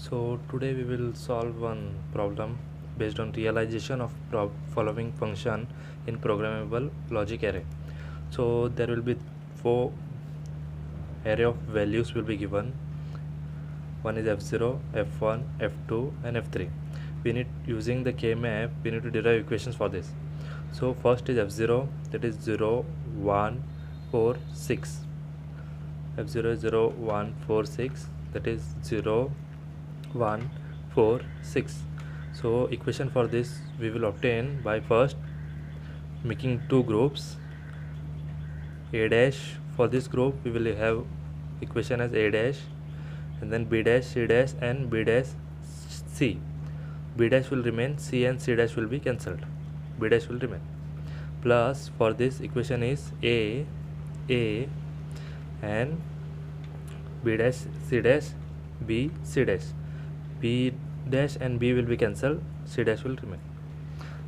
So today we will solve one problem based on realization of following function in programmable logic array. So there will be four array of values will be given. One is f0, f1, f2 and f3. We need, using the K-map, we need to derive equations for this. So first is f0, that is 0 1 4 6. F0 is 0 1 4 6, that is 0 1 4 6. So equation for this we will obtain by first making two groups. A dash, for this group we will have equation as A dash, and then B dash, C dash and B dash, C. B dash will remain, C and C dash will be cancelled, B dash will remain. Plus for this equation is A and B dash, C dash, B, C dash. B dash and B will be cancelled, C dash will remain.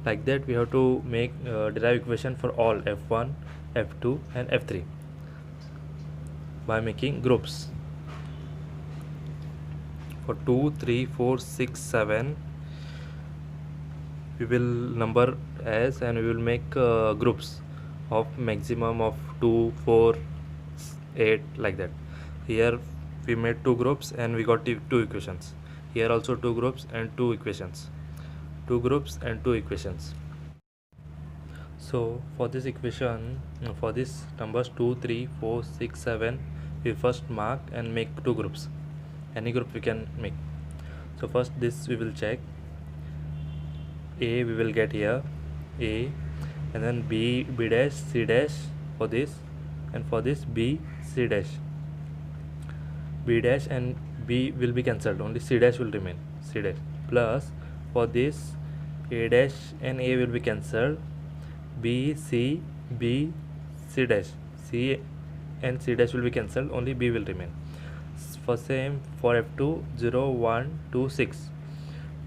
Like that we have to make derive equation for all f1, f2 and f3 by making groups. For 2, 3, 4, 6, 7 we will number as, and we will make groups of maximum of 2, 4, 8 like that. Here we made two groups and we got two equations. Here also two groups and two equations. Two groups and two equations. So for this equation, for this numbers 2, 3, 4, 6, 7, we first mark and make two groups. Any group we can make. So first this we will check. A we will get here, A, and then B dash, C dash for this, and for this B, C dash. B dash and B will be cancelled, only C dash will remain, C dash. Plus for this A dash and A will be cancelled, B, C, B, C dash. C and C dash will be cancelled, only B will remain. For same for F2, 0, 1, 2, 6.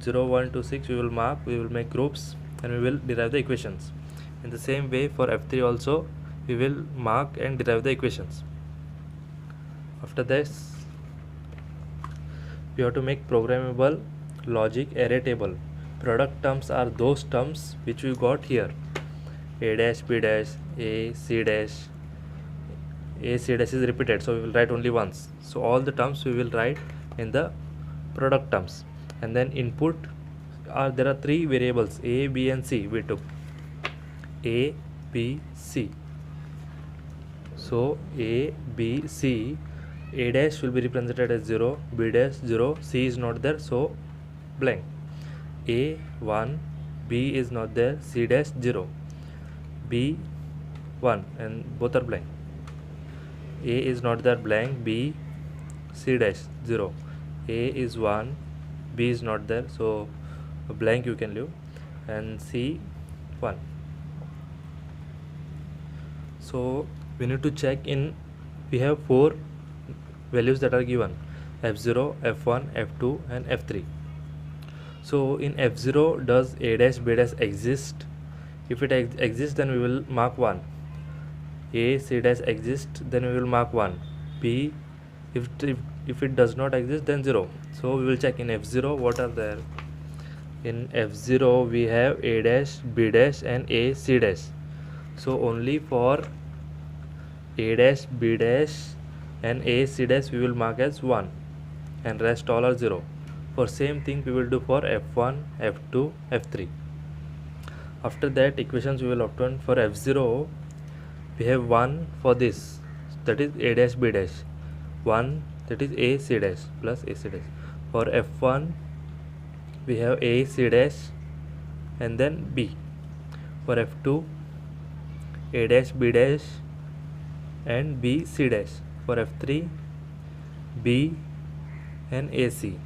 0, 1, 2, 6 we will mark, we will make groups and we will derive the equations. In the same way for F3 also we will mark and derive the equations. After this we have to make programmable logic array table. Product terms are those terms which we got here. A dash, B dash, A, C dash. A, C dash is repeated, so we will write only once. So all the terms we will write in the product terms. And then input there are three variables, A, B and C we took. A, B, C. So A, B, C. A dash will be represented as 0, B dash 0, C is not there, so blank. A 1, B is not there, C dash 0, B 1, and both are blank. A is not there, blank, B, C dash 0, A is 1, B is not there, so blank you can leave, and C 1. So we need to check in, we have four values that are given, f0, f1, f2 and f3. So in f0 does A dash, B dash exist? If it exists then we will mark 1. A, C dash exist, then we will mark 1. B, if it does not exist then 0. So we will check in f0 what are there. In f0 we have A dash, B dash and A, C dash. So only for A dash, B dash and A, C dash we will mark as 1 and rest all are 0. For same thing we will do for f1, f2, f3. After that equations we will obtain. For f0 we have 1 for this, that is A dash, B dash, 1 that is A, C dash plus A, C dash. For f1 we have A, C dash and then B. For f2 A dash, B dash and B, C dash. For f3 B and AC.